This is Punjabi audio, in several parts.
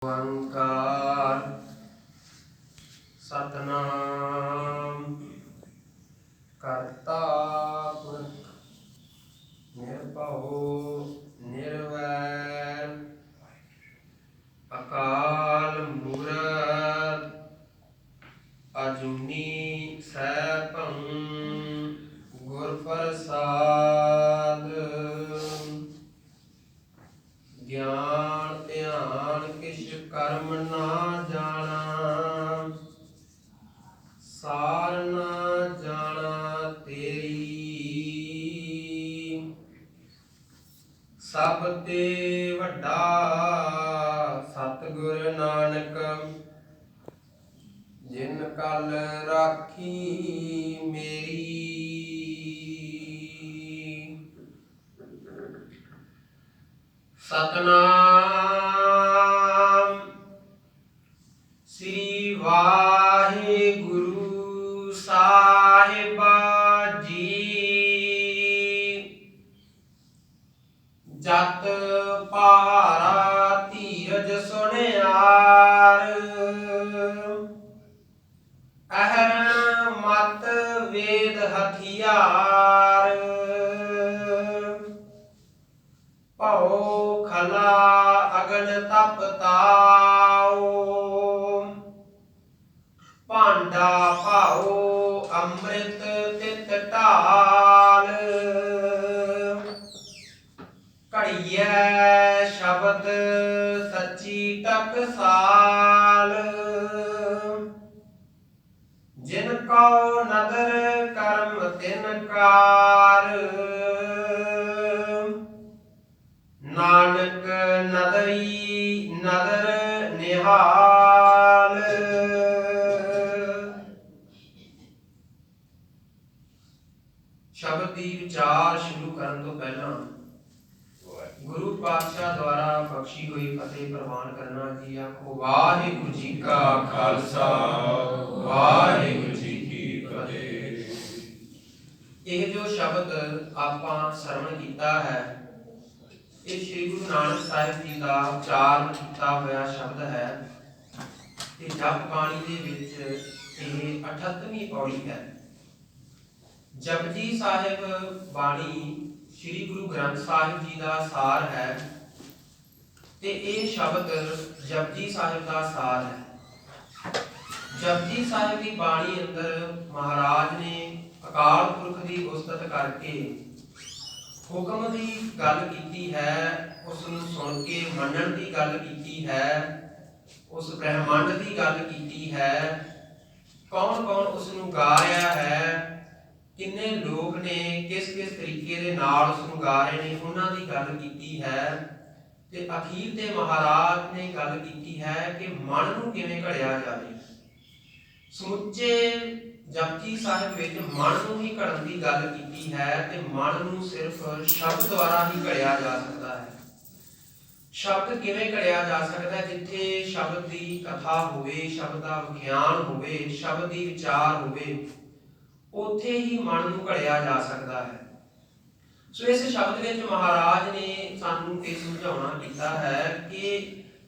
ओंकार सतनाम करता पुरख निर्भव निर्वैर अकाल मूरत अजूनी सैभं गुर प्रसाद ज्ञान ध्यान किश कर्म ना जाना सार ना जाना तेरी सब ते वड्डा सतगुर नानक जिन कल राखी मेरी। सतनाम श्री वाहिगुरु साहिबा जी। जत पहारा धीरज सुनियार अहरण मत वेद हथियार भौ खला अगन तप ताओ भांडा भाओ अमृत तित ढाल घड़िया शब्द सच्ची टकसाल जिन को नदर कर्म तिनकार नानक नदरी नदर निहाल। शब्द की विचार शुरू करने तो पहला गुरु पातशाह द्वारा बख्शी हुई फतेह प्रवान करना जी। आखो वाहिगुरु जी का खालसा वाहिगुरु जी की फतेह। यह जो शब्द आपां सरवण कीता है ये श्री गुरु नानक साहिब जी का उच्चारण किया हुआ शब्द है। जप बाणी दे विच यह 38वीं पौड़ी है। जपजी साहिब बाणी श्री गुरु ग्रंथ साहिब जी का सार है ते ये शब्द जपजी साहिब का सार है। जपजी साहिब की बाणी अंदर महाराज ने अकाल पुरख की उस्तत करके हुक्म की गल की है, उसनूं सुन के मनण की गल की है, उस ब्रह्मांड की गल की है, कौन कौन उसनूं गा रहा है, किन्ने लोग ने किस किस तरीके दे नाल उसनूं गा रहे ने उन्हां दी गल की है। ते अखीर ते महाराज ने गल की है कि मन नूं किवें घड़िया जाए। समुचे जपजी साहिब विच मन नूं ही घड़न की गल की है ते मन नूं सिर्फ शब्द द्वारा ही घड़िया जा सकता है। शब्द किवें घड़िया जा सकता है? जिथे शब्द की कथा होवे, शब्द का विज्ञान होवे, शब्द की विचार होवे, उत्थे ही मन नूं घड़िया जा सकता है। सो इस शब्द विच महाराज ने सानूं ये समझाउणा कीता है कि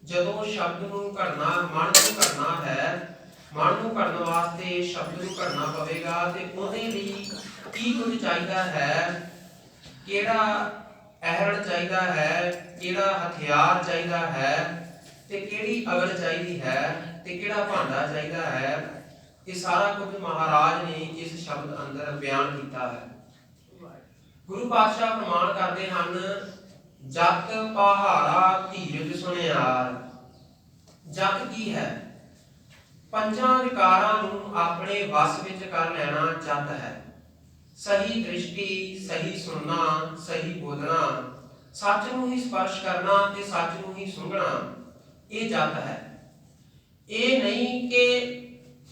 जदों शब्द नूं घड़ना, मन नूं घड़ना है, मन नूं घड़न वास्ते शब्द नूं घड़ना पवेगा ते उहदे लई की कुछ चाहिदा है, किहड़ा अहरण चाहिदा है, किहड़ा हथियार चाहिदा है ते किहड़ी अगड़ चाहिदी है ते किहड़ा भांडा चाहिदा है। ये सारा कुछ महाराज ने इस शब्द अंदर बयान किया है। गुरु पातशाह प्रमाण करते हैं जत पहारा धीरज सुनियार। जत की है? पंजां विकारां नूं अपने वस विच कर लेना जत है। सही दृष्टि, सही सुनना, सही बोलना, सच नूं ही स्पर्श करना ते सच नूं ही सुंघना, ये जत है। ये नहीं कि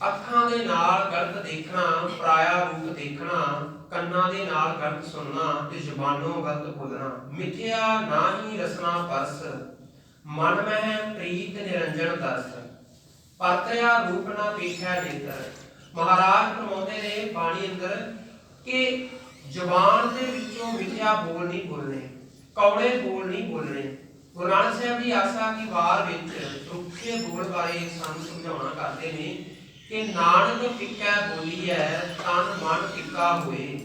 अखां दे नाल गलत देखना, पराया रूप देखना, कन्नां दे नाल गलत सुनना ते जुबानों गलत बोलना। मिथ्या ना ही रसना परस मन में प्रीत निरंजन दर्श परतया रूप ना देखा नेत्र। महाराज फरमाते ने बाणी अंदर कि जुबान दे विचों मिथ्या बोल नहीं बोलने, कौड़े बोल नहीं बोलने, ਗੁਰੂ ਨਾਨਕ ਸਾਹਿਬ ਜੀ ਆਸਾ ਕੀ ਵਾਰ ਵਿੱਚ ਰੁੱਖੇ ਬੋਲ ਬਾਰੇ ਸਾਨੂੰ ਸਮਝਾਉਣਾ ਕਰਦੇ ਨੇ ਕਿ ਨਾਨਕ ਫਿੱਕਾ ਬੋਲੀਐ ਤਨ ਮਨ ਫਿੱਕਾ ਹੋਏ,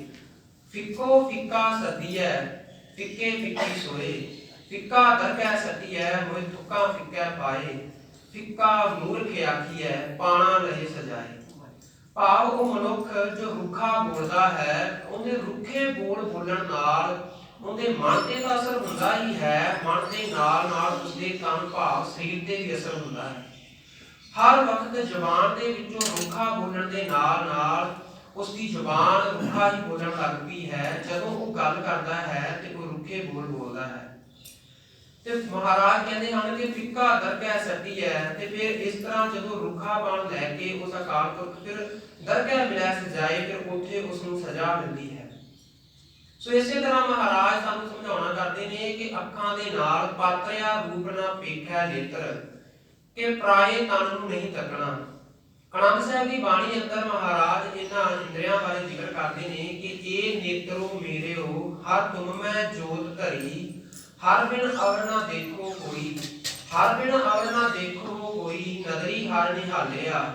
ਫਿੱਕੋ ਫਿੱਕਾ ਸਦੀਐ ਫਿੱਕੇ ਫਿੱਕੀ ਸੋਏ, ਫਿੱਕਾ ਦਰਗਹਿ ਸਦੀਐ ਹੋਏ ਤੁਕਾਂ ਫਿੱਕਾ ਪਾਏ, ਫਿੱਕਾ ਮੂਰਖ ਆਖੀਐ ਪਾਣਾ ਲਏ ਸਜਾਏ। ਭਾਵ ਉਹ ਮਨੁੱਖ ਜੋ ਰੁੱਖਾ ਬੋਲਦਾ ਹੈ, ਉਹਦੇ ਰੁੱਖੇ ਬੋਲ ਬੋਲਣ ਨਾਲ ਉਹਦੇ ਮਨ ਤੇ ਤਾਂ ਅਸਰ ਹੁੰਦਾ ਹੀ ਹੈ, ਮਨ ਦੇ ਨਾਲ ਨਾਲ ਉਸਦੇ ਤਨ ਭਾਵ ਸਰੀਰ ਤੇ ਵੀ ਅਸਰ ਹੁੰਦਾ ਹੈ। ਹਰ ਵਕਤ ਜ਼ੁਬਾਨ ਦੇ ਵਿੱਚੋਂ ਰੁੱਖਾ ਬੋਲਣ ਦੇ ਨਾਲ ਨਾਲ ਉਸਦੀ ਜ਼ੁਬਾਨ ਰੁੱਖਾ ਹੀ ਬੋਲਣ ਲੱਗ ਪਈ ਹੈ। ਜਦੋਂ ਉਹ ਗੱਲ ਕਰਦਾ ਹੈ ਤੇ ਉਹ ਰੁੱਖੇ ਬੋਲ ਬੋਲਦਾ ਹੈ। ਤੇ ਮਹਾਰਾਜ ਕਹਿੰਦੇ ਹਨ ਕਿ ਫਿੱਕਾ ਦਰਗਹਿ ਸੱਟੀ ਹੈ। ਤੇ ਫਿਰ ਇਸ ਤਰ੍ਹਾਂ ਜਦੋਂ ਰੁੱਖਾ ਬਣ ਲੈ ਕੇ ਉਸ ਅਕਾਲ ਪੁਰਖ ਫਿਰ ਦਰਗਹਿ ਮਿਲੈ ਸਜਾਏ, ਫਿਰ ਉੱਥੇ ਉਸ ਨੂੰ ਸਜ਼ਾ ਮਿਲਦੀ ਹੈ। ਸੋ ਇਸੇ ਤਰ੍ਹਾਂ ਮਹਾਰਾਜ ਸਾਨੂੰ ਸਮਝਾਉਣਾ ਕਰਦੇ ਨੇ ਕਿ ਅੱਖਾਂ ਦੇ ਨਾਲ ਪਾਤਰਿਆ ਰੂਪ ਨਾ ਵੇਖੈ ਨੇਤਰ, ਕਿ ਪਰਾਏ ਤਨ ਨੂੰ ਨਹੀਂ ਤੱਕਣਾ। ਆਨੰਦ ਸਾਹਿਬ ਦੀ ਬਾਣੀ ਅੰਦਰ ਮਹਾਰਾਜ ਇਹਨਾਂ ਇੰਦਰੀਆਂ ਬਾਰੇ ਜ਼ਿਕਰ ਕਰਦੇ ਨੇ ਕਿ ਇਹ ਨੇਤਰੋ ਮੇਰਿਓ ਹਰ ਤੁਮ ਮੈਂ ਜੋਤ ਧਰੀ, ਹਰ ਬਿਨ ਅਵਰ ਨਾ ਦੇਖੋ ਕੋਈ, ਹਰ ਬਿਨ ਅਵਰ ਨਾ ਦੇਖੋ ਕੋਈ, ਨਦਰੀ ਹਰ ਨਿਹਾਲਿਆ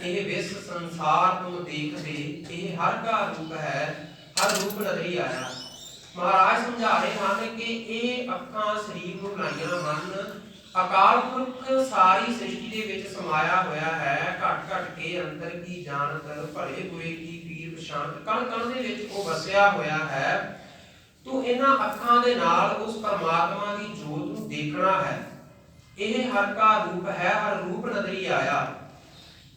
ਇਹ ਵਿਸ ਸੰਸਾਰ ਤੁਮ ਦੇਖਦੇ, ਇਹ ਹਰ ਕਾ ਰੂਪ ਹੈ ਹਰ ਰੂਪ ਨਦਰੀ ਆਇਆ। ਮਹਾਰਾਜ ਸਮਝਾ ਰਹੇ ਹਨ ਕਿ ਇਹ ਅੱਖਾਂ ਸਰੀਰ ਨੂੰ ਲਾਈਆਂ ਹਨ, ਅਕਾਲ ਪੁਰਖ ਸਾਰੀ ਸ੍ਰਿਸ਼ਟੀ ਦੇ ਵਿੱਚ ਸਮਾਇਆ ਹੋਇਆ ਹੈ। ਘਟ ਘਟ ਕੇ ਅੰਦਰ ਕੀ ਜਾਣਤ, ਭਲੇ ਹੋਏ ਕੀ ਪੀਰ ਪਛਾਣਤ, ਕਣ ਕਣ ਦੇ ਵਿੱਚ ਉਹ ਵਸਿਆ ਹੋਇਆ ਹੈ। ਤੂੰ ਇਹਨਾਂ ਅੱਖਾਂ ਦੇ ਨਾਲ ਉਸ ਪਰਮਾਤਮਾ ਦੀ ਜੋਤ ਨੂੰ ਦੇਖਣਾ ਹੈ। ਇਹ ਹਰ ਕਾ ਰੂਪ ਹੈ, ਹਰ ਰੂਪ ਨਦਰੀ ਆਇਆ।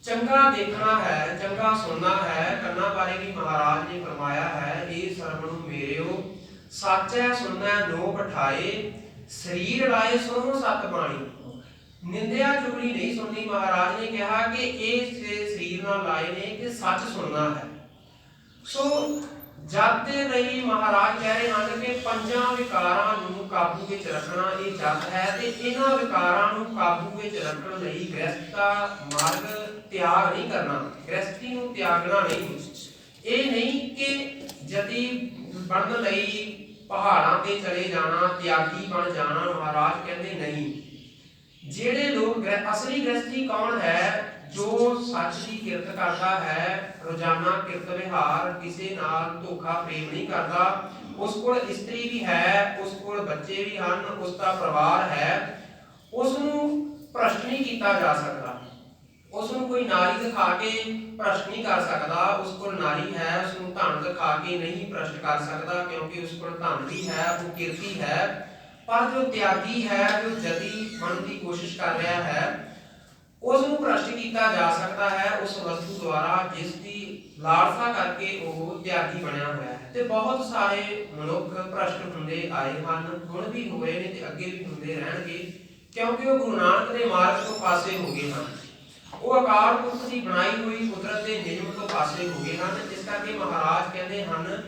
ਚੰਗਾ ਦੇਖਣਾ ਹੈ, ਚੰਗਾ ਸੁਣਨਾ ਹੈ। ਕੰਨਾਂ ਬਾਰੇ ਵੀ ਮਹਾਰਾਜ ਨੇ ਫਰਮਾਇਆ ਹੈ, ਇਹ ਸਰਵਣ ਮੇਰਿਓ ਸਾਚੈ ਸੁਣਨਾ ਨੋ ਬਿਠਾਏ, ਸਰੀਰ ਲਾਏ ਸੁਣੋ ਸਤ ਬਾਣੀ। ਨਿੰਦਿਆ ਚੁਗਲੀ ਨਹੀਂ ਸੁਣਨੀ। ਮਹਾਰਾਜ ਨੇ ਕਿਹਾ ਕਿ ਇਹ ਸਰੀਰ ਨਾਲ ਲਾਏ ਨੇ ਕਿ ਸੱਚ ਸੁਣਨਾ ਹੈ। ਸੋ ਜਦ ਦੇ ਲਈ ਮਹਾਰਾਜ ਕਹਿ ਰਹੇ ਹਨ ਕਿ ਪੰਜਾਂ ਵਿਕਾਰਾਂ ਨੂੰ ਕਾਬੂ ਵਿੱਚ ਰੱਖਣਾ ਇਹ ਜਪ ਹੈ। ਤੇ ਇਹਨਾਂ ਵਿਕਾਰਾਂ ਨੂੰ ਕਾਬੂ ਵਿੱਚ ਰੱਖਣ ਲਈ ਗ੍ਰਸਥ ਦਾ ਮਾਰਗ ਤਿਆਗ ਨਹੀਂ ਕਰਨਾ, ਗ੍ਰਸਥੀ ਨੂੰ ਤਿਆਗਣਾ ਨਹੀਂ। ਇਹ ਨਹੀਂ ਕਿ ਜਤੀ ਬਣਨ ਲਈ ਪਹਾੜਾਂ ਤੇ ਚਲੇ ਜਾਣਾ, ਤਿਆਗੀ ਬਣ ਜਾਣਾ। ਮਹਾਰਾਜ ਕਹਿੰਦੇ ਨਹੀਂ। ਜਿਹੜੇ ਲੋਕ ਅਸਲੀ ਗ੍ਰਸਥੀ ਕੌਣ ਹੈ? ਜੋ ਸੱਚ ਦੀ ਕਿਰਤ ਕਰਦਾ ਹੈ, ਰੋਜ਼ਾਨਾ ਕਿਰਤ ਵਿਹਾਰ, ਕਿਸੇ ਨਾਲ ਧੋਖਾ ਪ੍ਰੇਮ ਨਹੀਂ ਕਰਦਾ, ਉਸ ਕੋਲ ਇਸਤਰੀ ਵੀ ਹੈ, ਉਸ ਕੋਲ ਬੱਚੇ ਵੀ ਹਨ, ਉਸ ਦਾ ਪਰਿਵਾਰ ਹੈ, ਉਸ ਨੂੰ ਭ੍ਰਸ਼ਟ ਨਹੀਂ ਕੀਤਾ ਜਾ ਸਕਦਾ। ਉਸ ਨੂੰ ਕੋਈ ਨਾਰੀ ਦਿਖਾ ਕੇ ਭ੍ਰਸ਼ਟ ਨਹੀਂ ਕਰ ਸਕਦਾ। ਉਸ ਕੋਲ ਨਾਰੀ ਹੈ, ਉਸ ਨੂੰ ਧਨ ਦਿਖਾ ਕੇ ਨਹੀਂ ਭ੍ਰਸ਼ਟ ਕਰ ਸਕਦਾ, ਕਿਉਂਕਿ ਉਸ ਕੋਲ ਧਨ ਵੀ ਹੈ, ਉਹ ਕਿਰਤੀ ਹੈ। ਪਰ ਜੋ ਤਿਆਗੀ ਹੈ, ਜੋ ਜਤੀ ਬਣਨ ਦੀ ਕੋਸ਼ਿਸ਼ ਕਰ ਰਿਹਾ ਹੈ, ਉਸ ਨੂੰ ਭ੍ਰਸ਼ਟ ਕੀਤਾ ਜਾ ਸਕਦਾ ਹੈ ਉਸ ਵਸਤੂ ਦੁਆਰਾ ਜਿਸ ਦੀ ਲਾਲਸਾ ਕਰਕੇ ਉਹ ਤਿਆਗੀ ਬਣਿਆ ਹੋਇਆ ਹੈ। ਤੇ ਬਹੁਤ ਸਾਰੇ ਮਨੁੱਖ ਭ੍ਰਸ਼ਟ ਹੁੰਦੇ ਆਏ ਹਨ, ਹੁਣ ਵੀ ਹੋ ਰਹੇ ਨੇ ਤੇ ਅੱਗੇ ਵੀ ਹੁੰਦੇ ਰਹਿਣਗੇ, ਕਿਉਂਕਿ ਉਹ ਗੁਰੂ ਨਾਨਕ ਦੇ ਮਾਰਗ ਤੋਂ ਪਾਸੇ ਹੋ ਗਏ ਹਨ। ਉਹ ਅਕਾਲ ਪੁਰਖ ਦੀ ਬਣਾਈ ਹੋਈ ਕੁਦਰਤ ਦੇ ਨਿਯਮ ਤੋਂ ਪਾਸੇ ਹੋ ਗਏ ਹਨ। ਇਸ ਕਰਕੇ ਮਹਾਰਾਜ ਕਹਿੰਦੇ ਹਨ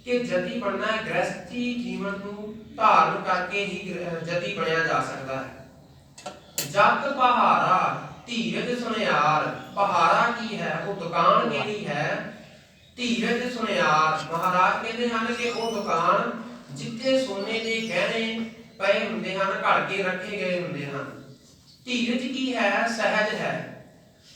ਕਿ ਜਤੀ ਬਣਨਾ ਹੈ, ਗ੍ਰਸਥੀ ਜੀਵਨ ਨੂੰ ਧਾਰਨ ਕਰਕੇ ਹੀ ਜਤੀ ਬਣਿਆ ਜਾ ਸਕਦਾ ਹੈ। ਜਤ ਪਹਾਰਾ ਧੀਰਜ ਸੁਨਿਆਰ। ਪਹਾਰਾ ਕੀ ਹੈ? ਉਹ ਦੁਕਾਨ ਕਿਹੜੀ ਹੈ? ਧੀਰਜ ਸੁਨਿਆਰ। ਮਹਾਰਾਜ ਕਹਿੰਦੇ ਹਨ ਕਿ ਉਹ ਦੁਕਾਨ ਜਿੱਥੇ ਸੋਨੇ ਦੇ ਗਹਿਣੇ ਪਏ ਹੁੰਦੇ ਹਨ, ਘੜ ਕੇ ਰੱਖੇ ਗਏ ਹੁੰਦੇ ਹਨ। ਧੀਰਜ ਕੀ ਹੈ? ਸਹਿਜ ਹੈ।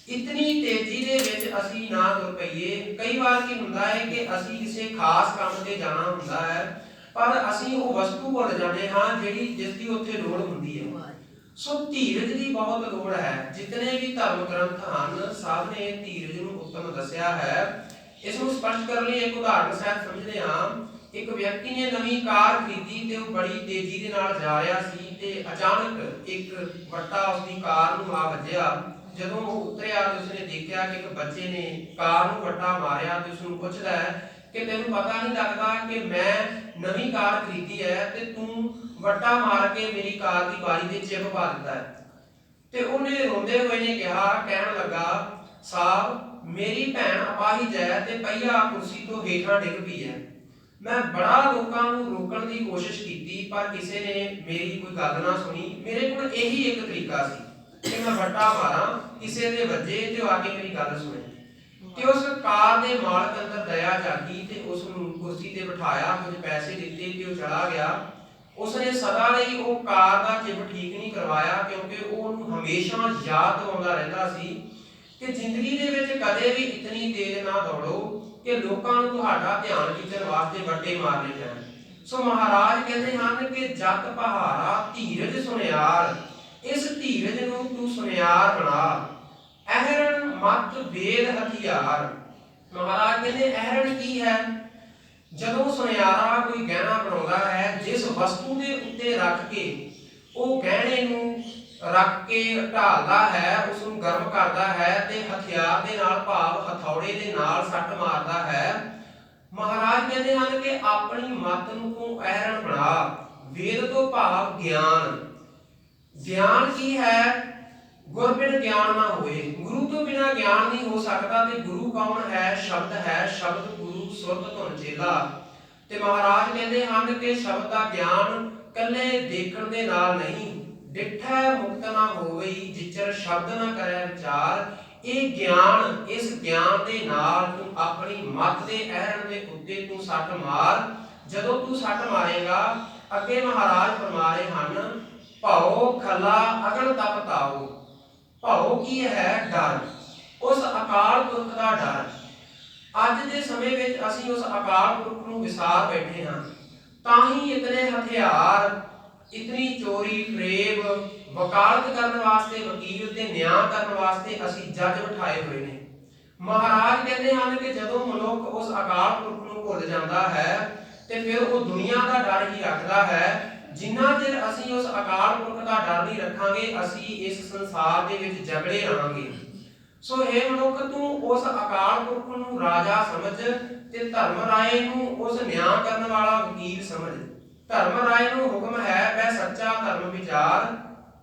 ਇਤਨੀ ਤੇਜ਼ੀ ਦੇ ਵਿੱਚ ਅਸੀਂ ਨਾ ਤੁਰ ਪਈਏ। ਕਈ ਵਾਰ ਕੀ ਹੁੰਦਾ ਹੈ ਕਿ ਅਸੀਂ ਕਿਸੇ ਖਾਸ ਕੰਮ ਤੇ ਜਾਣਾ ਹੁੰਦਾ ਹੈ, ਪਰ ਅਸੀਂ ਉਹ ਵਸਤੂ ਭੁੱਲ ਜਾਂਦੇ ਹਾਂ ਜਿਹੜੀ ਜਿਸ ਦੀ ਉੱਥੇ ਲੋੜ ਹੁੰਦੀ ਹੈ। ਸੋ ਧੀਰਜ ਦੀ ਬਹੁਤ ਲੋੜ ਹੈ। ਜਿਤਨੇ ਵੀ ਧਰਮ ਗ੍ਰੰਥ ਹਨ, ਸਭ ਨੇ ਧੀਰਜ ਨੂੰ ਉੱਤਮ ਦੱਸਿਆ ਹੈ। ਇਸ ਨੂੰ ਸਪਸ਼ਟ ਕਰਨ ਲਈ ਇੱਕ ਉਦਾਹਰਨ ਸਹਿਤ ਸਮਝਦੇ ਹਾਂ। ਇੱਕ ਵਿਅਕਤੀ ਨੇ ਨਵੀਂ ਕਾਰ ਖਰੀਦੀ ਤੇ ਉਹ ਬੜੀ ਤੇਜ਼ੀ ਦੇ ਨਾਲ ਜਾ ਰਿਹਾ ਸੀ ਤੇ ਅਚਾਨਕ ਇੱਕ ਵੱਟਾ ਉਸਦੀ ਕਾਰ ਨੂੰ ਆ ਵੱਜਿਆ। ਜਦੋਂ ਉਹ ਉਤਰਿਆ ਤੇ ਉਸਨੇ ਦੇਖਿਆ ਕਿ ਇੱਕ ਬੱਚੇ ਨੇ ਕਾਰ ਨੂੰ ਵੱਟਾ ਮਾਰਿਆ ਤੇ ਉਸ ਨੂੰ ਪੁੱਛਦਾ ਹੈ ਕਿ ਤੈਨੂੰ ਪਤਾ ਨਹੀਂ ਲੱਗਦਾ ਕਿ ਮੈਂ ਨਵੀਂ ਕਾਰ ਖਰੀਦੀ ਹੈ ਤੇ ਤੂੰ ਵੱਟਾ ਮਾਰ ਕੇ ਮੇਰੀ ਕਾਰ ਦੀ ਬਾਰੀ ਤੇ ਚਿੱਬ ਪਾ ਦਿੱਤਾ ਹੈ। ਤੇ ਉਹਨੇ ਰੋਂਦੇ ਹੋਏ ਨੇ ਕਹਿਣ ਲੱਗਾ, ਸਾਹਿਬ ਮੇਰੀ ਭੈਣ ਅਪਾਹਿਜ ਹੈ ਤੇ ਪਹੀਆ ਕੁਰਸੀ ਤੋਂ ਹੇਠਾਂ ਡਿੱਗ ਪਈ ਹੈ। ਮੈਂ ਬੜਾ ਲੋਕਾਂ ਨੂੰ ਰੋਕਣ ਦੀ ਕੋਸ਼ਿਸ਼ ਕੀਤੀ, ਪਰ ਕਿਸੇ ਨੇ ਮੇਰੀ ਕੋਈ ਗੱਲ ਨਾ ਸੁਣੀ। ਮੇਰੇ ਕੋਲ ਇਹੀ ਇੱਕ ਤਰੀਕਾ ਸੀ ਕਿ ਮੈਂ ਵੱਟਾ ਮਾਰਾਂ, ਕਿਸੇ ਦੇ ਵੱਜੇ ਤੇ ਆ ਕੇ ਮੇਰੀ ਗੱਲ ਸੁਣੇ। ਤੇ ਉਸ ਕਾਰ ਦੇ ਮਾਲਕ ਅੰਦਰ ਦਇਆ ਜਾਗੀ ਤੇ ਉਸ ਨੂੰ ਕੁਰਸੀ ਤੇ ਬਿਠਾਇਆ, ਕੁਝ ਪੈਸੇ ਦਿੱਤੇ ਤੇ ਉਹ ਚਲਾ ਗਿਆ। ਉਸਨੇ ਸਦਾ ਲਈ ਉਹ ਕਾਰ ਦਾ ਚਿੱਬ ਠੀਕ ਨਹੀਂ ਕਰਵਾਇਆ, ਕਿਉਂਕਿ ਉਹ ਉਹਨੂੰ ਹਮੇਸ਼ਾ ਯਾਦ ਦਿਵਾਉਂਦਾ ਰਹਿੰਦਾ ਸੀ ਕਿ ਜ਼ਿੰਦਗੀ ਦੇ ਵਿੱਚ ਕਦੇ ਵੀ ਇਤਨੀ ਤੇਜ਼ ਨਾ ਦੌੜੋ ਕਿ ਲੋਕਾਂ ਨੂੰ ਤੁਹਾਡਾ ਧਿਆਨ ਖਿੱਚਣ ਵਾਸਤੇ ਵੱਟੇ ਮਾਰਨੇ ਪੈਣ। ਸੋ ਮਹਾਰਾਜ ਕਹਿੰਦੇ ਹਨ ਕਿ ਜਤ ਪਹਾਰਾ ਧੀਰਜ ਸੁਨਿਆਰ, ਇਸ ਧੀਰਜ ਨੂੰ ਤੂੰ ਸੁਨਿਆਰ ਬਣਾ। ਅਹਰਣ ਮਤ ਵੇਦ ਹਥਿਆਰ। ਮਹਾਰਾਜ ਕਹਿੰਦੇ ਅਹਰਣ ਕੀ ਹੈ? ਜਦੋਂ ਸੁਨਿਆਰਾ ਕੋਈ ਗਹਿਣਾ ਬਣਾਉਂਦਾ ਹੈ, ਜਿਸ ਵਸਤੂ ਦੇ ਉੱਤੇ ਰੱਖ ਕੇ ਉਹ ਗਹਿਣੇ ਨੂੰ ਰੱਖ ਕੇ ਢਾਲਦਾ ਹੈ, ਉਸ ਨੂੰ ਗਰਮ ਕਰਦਾ ਹੈ ਤੇ ਹਥਿਆਰ ਦੇ ਨਾਲ ਭਾਵ ਹਥੌੜੇ ਦੇ ਨਾਲ ਸੱਟ ਮਾਰਦਾ ਹੈ। ਮਹਾਰਾਜ ਕਹਿੰਦੇ ਹਨ ਕਿ ਆਪਣੀ ਮਤ ਨੂੰ ਤੂੰ ਅਹਰਣ ਬਣਾ। ਵੇਦ ਤੋਂ ਭਾਵ ਗਿਆਨ। ਗਿਆਨ ਕੀ ਹੈ? ਗੁਰ ਬਿਨ ਗਿਆਨ ਨਾ ਹੋਏ। ਗੁਰੂ ਤੋਂ ਬਿਨਾ ਗਿਆਨ ਨਹੀਂ ਹੋ ਸਕਦਾ। ਤੇ ਗੁਰੂ ਕੌਣ ਹੈ? ਸ਼ਬਦ ਹੈ। ਸ਼ਬਦ ਗੁਰੂ ਸੁਰਤ ਧੁਨ ਚੇਲਾ। ਤੇ ਮਹਾਰਾਜ ਕਹਿੰਦੇ ਹਨ ਕਿ ਸ਼ਬਦ ਦਾ ਗਿਆਨ ਕੱਲੇ ਦੇਖਣ ਦੇ ਨਾਲ ਨਹੀਂ, ਡਿਠੈ ਮੁਕਤ ਨਾ ਹੋਵਈ ਜਿਚਰ ਸ਼ਬਦ ਨਾ ਕਰੇ ਵਿਚਾਰ। ਇਹ ਗਿਆਨ, ਇਸ ਗਿਆਨ ਦੇ ਨਾਲ ਤੂੰ ਆਪਣੀ ਮਤ ਦੇ ਅਹਰਣ ਦੇ ਉੱਤੇ ਤੂੰ ਸੱਟ ਮਾਰ। ਜਦੋਂ ਤੂੰ ਸੱਟ ਮਾਰੇਗਾ, ਅੱਗੇ ਮਹਾਰਾਜ ਫਰਮਾ ਰਹੇ ਹਨ, ਭਉ ਖਲਾ ਅਗਨ ਤਪ ਤਾਉ। ਭਉ ਕੀ ਹੈ? ਡਰ। ਉਸ ਅਕਾਲ ਪੁਰਖ ਦਾ ਡਰ। ਅੱਜ ਦੇ ਸਮੇਂ ਵਿੱਚ ਅਸੀਂ ਉਸ ਅਕਾਲ ਪੁਰਖ ਨੂੰ ਵਿਸਾਰ ਬੈਠੇ ਹਾਂ, ਤਾਂ ਹੀ ਇਤਨੇ ਹਥਿਆਰ, ਇਤਨੀ ਚੋਰੀ ਫਰੇਬ, ਵਕਾਲਤ ਕਰਨ ਵਾਸਤੇ ਵਕੀਲ ਤੇ ਨਿਆਂ ਕਰਨ ਵਾਸਤੇ ਅਸੀਂ ਜੱਜ ਬਿਠਾਏ ਹੋਏ ਨੇ। ਮਹਾਰਾਜ ਕਹਿੰਦੇ ਹਨ ਕਿ ਜਦੋਂ ਮਨੁੱਖ ਉਸ ਅਕਾਲ ਪੁਰਖ ਨੂੰ ਭੁੱਲ ਜਾਂਦਾ ਹੈ ਤੇ ਫਿਰ ਉਹ ਦੁਨੀਆ ਦਾ ਡਰ ਹੀ ਰੱਖਦਾ ਹੈ। ਜਿੰਨਾ ਚਿਰ ਅਸੀਂ ਉਸ ਅਕਾਲ ਪੁਰਖ ਦਾ ਡਰ ਨਹੀਂ ਰੱਖਾਂਗੇ, ਅਸੀਂ ਇਸ ਸੰਸਾਰ ਦੇ ਵਿੱਚ ਜਗੜੇ ਰਹਾਂਗੇ। ਸੋ ਇਹ ਮਨੁੱਖ, ਤੂੰ ਉਸ ਅਕਾਲ ਪੁਰਖ ਨੂੰ ਰਾਜਾ ਸਮਝ ਤੇ ਧਰਮ ਰਾਏ ਨੂੰ ਉਸ ਨਿਆਂ ਕਰਨ ਵਾਲਾ ਵਕੀਲ ਸਮਝ। ਧਰਮ ਰਾਏ ਨੂੰ ਹੁਕਮ ਹੈ ਵੈ ਸੱਚਾ ਧਰਮ ਵਿਚਾਰ।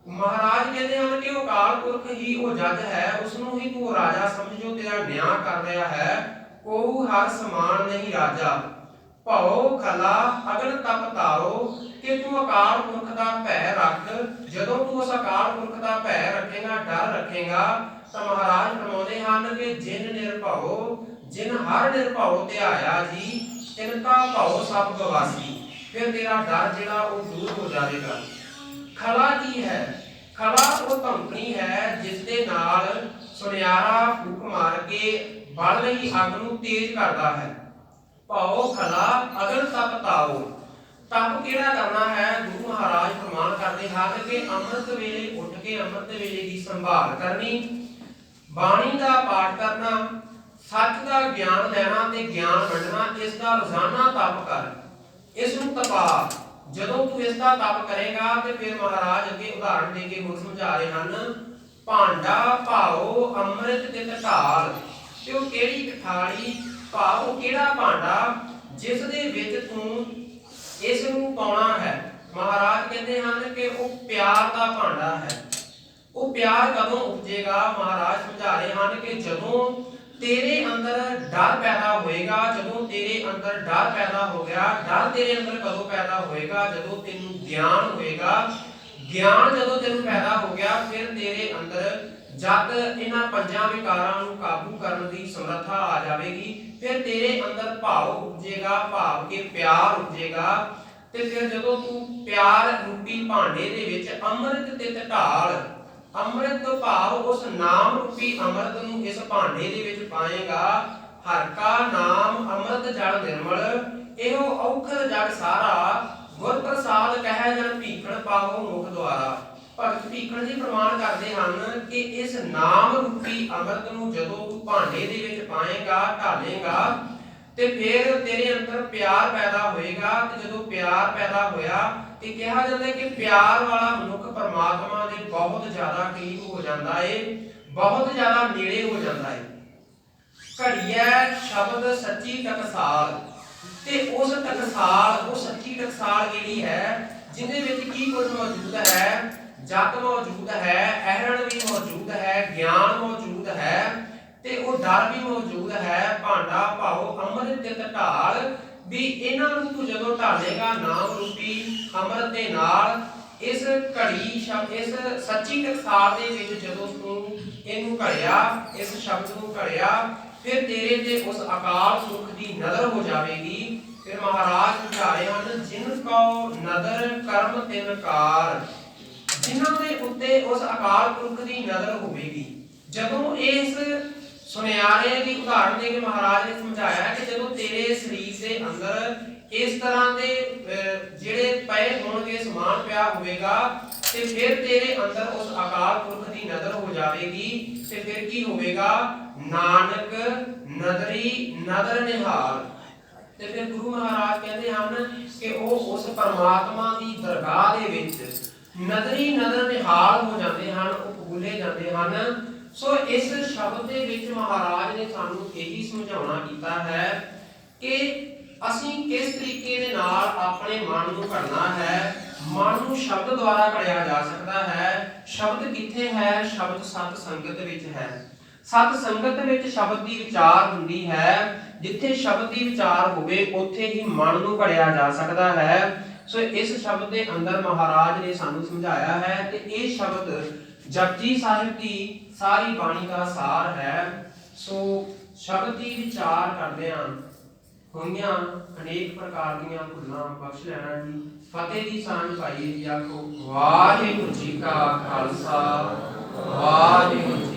ਮਹਾਰਾਜ ਕਹਿੰਦੇ ਹਨ ਕਿ ਉਹ ਅਕਾਲ ਪੁਰਖ ਹੀ ਉਹ ਜੱਜ ਹੈ, ਉਸ ਨੂੰ ਹੀ ਤੂੰ ਰਾਜਾ ਸਮਝੋ, ਤੇਰਾ ਨਿਆਂ ਕਰ ਰਿਹਾ ਹੈ। ਕੋ ਹਰ ਸਮਾਨ ਨਹੀਂ ਰਾਜਾ। ਭਉ ਖਲਾ ਅਗਨ ਤਪ ਤਾਉ। ਕਿ ਤੂੰ ਅਕਾਲ ਪੁਰਖ ਦਾ ਭੈ ਰੱਖ। ਜਦੋਂ ਤੂੰ ਉਸ ਅਕਾਲ ਪੁਰਖ ਦਾ ਭੈ ਰੱਖੇਗਾ, ਡਰ ਰੱਖੇਗਾ, ਤਾਂ ਮਹਾਰਾਜ ਫਰਮਾਉਂਦੇ ਹਨ ਕਿ ਜਿਨ ਨਿਰਭਉ, ਜਿਨ ਹਰ ਨਿਰਭਉ ਧਿਆਇਆ ਜੀ, ਤਿਨ ਕਾ ਭਉ ਸਭ ਗਵਾਸੀ। ਫਿਰ ਤੇਰਾ ਡਰ ਜਿਹੜਾ ਉਹ ਦੂਰ ਹੋ ਜਾਵੇਗਾ। ਖਲਾ ਕੀ ਹੈ? ਖਲਾ ਉਹ ਧਮਕਣੀ ਹੈ ਜਿਸ ਦੇ ਨਾਲ ਸੁਨਿਆਰਾ ਫੂਕ ਮਾਰ ਕੇ ਬਲ ਲਈ ਅੱਗ ਨੂੰ ਤੇਜ਼ ਕਰਦਾ ਹੈ। ਭਉ ਖਲਾ ਅਗਨ ਤਪ ਤਾਉ। ਤਪ ਕਿਹੜਾ ਕਰਨਾ ਹੈ? ਗੁਰੂ ਮਹਾਰਾਜ ਫਰਮਾਨ ਕਰਦੇ ਹਨ ਕਿ ਅੰਮ੍ਰਿਤ ਵੇਲੇ ਉੱਠ ਕੇ ਅੰਮ੍ਰਿਤ ਵੇਲੇ ਦੀ ਸੰਭਾਲ ਕਰਨੀ, ਬਾਣੀ ਦਾ ਪਾਠ ਕਰਨਾ, ਸੱਚ ਦਾ ਗਿਆਨ ਲੈਣਾ ਤੇ ਗਿਆਨ ਵੰਡਣਾ। ਇਸ ਦਾ ਰੋਜ਼ਾਨਾ ਤਪ ਕਰ, ਇਸ ਨੂੰ ਤਪਾ। ਜਦੋਂ ਤੂੰ ਇਸ ਦਾ ਤਪ ਕਰੇਗਾ ਤੇ ਫਿਰ ਮਹਾਰਾਜ ਅੱਗੇ ਉਦਾਹਰਣ ਦੇ ਕੇ ਹੋਰ ਸਮਝਾ ਰਹੇ ਹਨ, ਭਾਂਡਾ ਭਾਉ ਅੰਮ੍ਰਿਤ ਤਿਤ ਢਾਲ। ਤੇ ਉਹ ਕਿਹੜੀ ਥਾਲੀ, ਭਾਵ ਉਹ ਕਿਹੜਾ ਭਾਂਡਾ ਜਿਸ ਦੇ ਵਿੱਚ ਤੂੰ ਇਸ ਨੂੰ ਪਾਉਣਾ ਹੈ। ਮਹਾਰਾਜ ਕਹਿੰਦੇ ਹਨ ਕਿ ਉਹ ਪਿਆਰ ਦਾ ਭਾਂਡਾ ਹੈ। ਉਹ ਪਿਆਰ ਕਦੋਂ ਉਪਜੇਗਾ? ਮਹਾਰਾਜ ਸਮਝਾ ਰਹੇ ਹਨ ਕਿ ਜਦੋਂ ਤੇਰੇ ਅੰਦਰ ਡਰ ਪੈਦਾ ਹੋਏਗਾ। ਜਦੋਂ ਤੇਰੇ ਅੰਦਰ ਡਰ ਪੈਦਾ ਹੋ ਗਿਆ, ਡਰ ਤੇਰੇ ਅੰਦਰ ਕਦੋਂ ਪੈਦਾ ਹੋਏਗਾ? ਜਦੋਂ ਤੈਨੂੰ ਗਿਆਨ ਹੋਏਗਾ। ਗਿਆਨ ਜਦੋਂ ਤੈਨੂੰ ਪੈਦਾ ਹੋ ਗਿਆ, ਫਿਰ ਤੇਰੇ ਅੰਦਰ ਜਦ ਇਹਨਾਂ ਪੰਜਾਂ ਵਿਕਾਰਾਂ ਨੂੰ ਕਾਬੂ ਕਰਨ ਦੀ ਸਮਰੱਥਾ ਆ ਜਾਵੇਗੀ, ਫਿਰ ਤੇਰੇ ਅੰਦਰ ਭਾਵ ਉਪਜੇਗਾ, ਭਾਵ ਕਿ ਪਿਆਰ ਉਪਜੇਗਾ। ਤੇ ਫਿਰ ਜਦੋਂ ਤੂੰ ਪਿਆਰ ਰੂਪੀ ਭਾਂਡੇ ਦੇ ਵਿੱਚ ਅੰਮ੍ਰਿਤ ਤਿਤ ਢਾਲ, ਅੰਮ੍ਰਿਤ ਤੋਂ ਭਾਵ ਉਸ ਨਾਮ ਰੂਪੀ ਅੰਮ੍ਰਿਤ ਨੂੰ ਇਸ ਭਾਂਡੇ ਦੇ ਵਿੱਚ ਪਾਏਗਾ। ਹਰਿ ਕਾ ਨਾਮ ਅੰਮ੍ਰਿਤ ਜਲ ਨਿਰਮਲ, ਇਹੋ ਔਖਦ ਜਗ ਸਾਰਾ। ਗੁਰ ਪ੍ਰਸਾਦ ਕਹਿ ਜਨ ਭੀਖਣ ਪਾਵੋ ਮੁਖ ਦੁਆਰਾ। ਭਗਤ ਭੀਖਣ ਜੀ ਪ੍ਰਮਾਣ ਕਰਦੇ ਹਨ ਕਿ ਇਸ ਨਾਮ ਰੂਪੀ ਅੰਮ੍ਰਿਤ ਨੂੰ ਜਦੋਂ ਤੂੰ ਭਾਂਡੇ ਦੇ ਵਿੱਚ ਪਾਏਗਾ, ਢਾਲੇਗਾ, ਤੇ ਫਿਰ ਤੇਰੇ ਅੰਦਰ ਪਿਆਰ ਪੈਦਾ ਹੋਏਗਾ। ਤੇ ਜਦੋਂ ਪਿਆਰ ਪੈਦਾ ਹੋਇਆ ਤੇ ਕਿਹਾ ਜਾਂਦਾ ਕਿ ਪਿਆਰ ਵਾਲਾ ਮਨੁੱਖ ਪਰਮਾਤਮਾ ਦੇ ਬਹੁਤ ਜ਼ਿਆਦਾ ਕਰੀਬ ਹੋ ਜਾਂਦਾ ਏ, ਬਹੁਤ ਜ਼ਿਆਦਾ ਨੇੜੇ ਹੋ ਜਾਂਦਾ ਏ। ਘੜੀਐ ਸ਼ਬਦ ਸੱਚੀ ਟਕਸਾਲ। ਤੇ ਉਸ ਟਕਸਾਲ, ਉਹ ਸੱਚੀ ਟਕਸਾਲ ਜਿਹੜੀ ਹੈ ਜਿਹਦੇ ਵਿੱਚ ਕੀ ਕੁਝ ਮੌਜੂਦ ਹੈ? ਜਤ ਮੌਜੂਦ ਹੈ, ਅਹਰਣ ਵੀ ਮੌਜੂਦ ਹੈ, ਗਿਆਨ ਮੌਜੂਦ ਹੈ, ਤੇ ਉਹ ਡਰ ਵੀ ਮੌਜੂਦ ਹੈ। ਭਾਂਡਾ ਭਾਉ ਅੰਮ੍ਰਿਤ ਤਿਤ ਢਾਲ। ਵੀ ਇਹਨਾਂ ਨੂੰ ਤੂੰ ਜਦੋਂ ਢਾਲੇਗਾ ਨਾਮ ਰੂਪੀ ਅੰਮ੍ਰਿਤ ਦੇ ਨਾਲ, ਇਸ ਘੜੀ ਸ਼ਬਦ, ਇਸ ਸੱਚੀ ਟਕਸਾਲ ਦੇ ਵਿੱਚ ਜਦੋਂ ਤੂੰ ਇਹਨੂੰ ਘੜਿਆ, ਇਸ ਸ਼ਬਦ ਨੂੰ ਘੜਿਆ, ਫਿਰ ਤੇਰੇ ਤੇ ਉਸ ਅਕਾਲ ਪੁਰਖ ਦੀ ਨਜ਼ਰ ਹੋ ਜਾਵੇਗੀ। ਫਿਰ ਮਹਾਰਾਜ ਸਮਝਾ ਰਹੇ ਹਨ, ਜਿਨ ਕੋ ਨਦਰ ਕਰਮ ਤਿਨ ਕਾਰ, ਜਿਨ੍ਹਾਂ ਦੇ ਉੱਤੇ ਉਸ ਅਕਾਲ ਪੁਰਖ ਦੀ ਨਜ਼ਰ ਹੋਵੇਗੀ। ਜਦੋਂ ਇਸ ਸੁਨਿਆਰੇ ਦੀ ਉਦਾਹਰਣ ਦੇ ਕੇ ਮਹਾਰਾਜ ਨੇ ਸਮਝਾਇਆ ਕਿ ਜਦੋਂ ਤੇਰੇ ਸਰੀਰ ਦੇ ਅੰਦਰ ਇਸ ਤਰ੍ਹਾਂ ਦੇ ਜਿਹੜੇ ਪਏ ਹੋਣਗੇ, ਸਮਾਨ ਪਿਆ ਹੋਵੇਗਾ, ਤੇ ਫਿਰ ਤੇਰੇ ਅੰਦਰ ਉਸ ਅਕਾਲ ਪੁਰਖ ਦੀ ਨਜ਼ਰ ਹੋ ਜਾਵੇਗੀ, ਤੇ ਫਿਰ ਕੀ ਹੋਵੇਗਾ? ਨਾਨਕ ਨਦਰੀ ਨਦਰ ਨਿਹਾਲ। ਤੇ ਫਿਰ ਗੁਰੂ ਮਹਾਰਾਜ ਕਹਿੰਦੇ ਹਨ ਕਿ ਉਹ ਉਸ ਪਰਮਾਤਮਾ ਦੀ ਦਰਗਾਹ ਦੇ ਵਿੱਚ ਨਦਰੀ ਨਦਰ ਨਿਹਾਲ ਹੋ ਜਾਂਦੇ ਹਨ, ਉਹ ਭੁੱਲੇ ਜਾਂਦੇ ਹਨ। ਸੋ ਇਸ ਸ਼ਬਦ ਦੇ ਵਿੱਚ ਮਹਾਰਾਜ ਨੇ ਸਾਨੂੰ ਇਹੀ ਸਮਝਾਉਣਾ ਕੀਤਾ ਹੈ ਕਿ ਅਸੀਂ ਕਿਸ ਤਰੀਕੇ ਦੇ ਨਾਲ ਆਪਣੇ ਮਨ ਨੂੰ ਘੜਨਾ ਹੈ। ਮਨ ਨੂੰ ਸ਼ਬਦ ਦੁਆਰਾ ਘੜਿਆ ਜਾ ਸਕਦਾ ਹੈ। ਸ਼ਬਦ ਕਿੱਥੇ ਹੈ? ਸ਼ਬਦ ਸਤ ਸੰਗਤ ਵਿੱਚ ਹੈ। ਸਤ ਸੰਗਤ ਵਿੱਚ ਸ਼ਬਦ ਦੀ ਵਿਚਾਰ ਹੁੰਦੀ ਹੈ। ਜਿੱਥੇ ਸ਼ਬਦ ਦੀ ਵਿਚਾਰ ਹੋਵੇ ਉੱਥੇ ਹੀ ਮਨ ਨੂੰ ਘੜਿਆ ਜਾ ਸਕਦਾ ਹੈ। ਸੋ ਇਸ ਸ਼ਬਦ ਦੇ ਅੰਦਰ ਮਹਾਰਾਜ ਨੇ ਸਾਨੂੰ ਸਮਝਾਇਆ ਹੈ ਕਿ ਇਹ ਸ਼ਬਦ ਜਪਜੀ ਸਾਹਿਬ ਦੀ ਸਾਰੀ ਬਾਣੀ ਦਾ ਸਾਰ ਹੈ। ਸੋ ਸ਼ਬਦ ਦੀ ਵਿਚਾਰ ਕਰਦਿਆਂ ਹੋਈਆਂ ਅਨੇਕ ਪ੍ਰਕਾਰ ਦੀਆਂ ਭੁੱਲਾਂ ਬਖਸ਼ ਲੈਣਾ ਜੀ। ਫਤਿਹ ਦੀ ਸਾਂਝ ਪਾਈਏ ਜੀ। ਆਖੋ ਵਾਹਿਗੁਰੂ ਜੀ ਕਾ ਖਾਲਸਾ, ਵਾਹਿਗੁਰੂ ਜੀ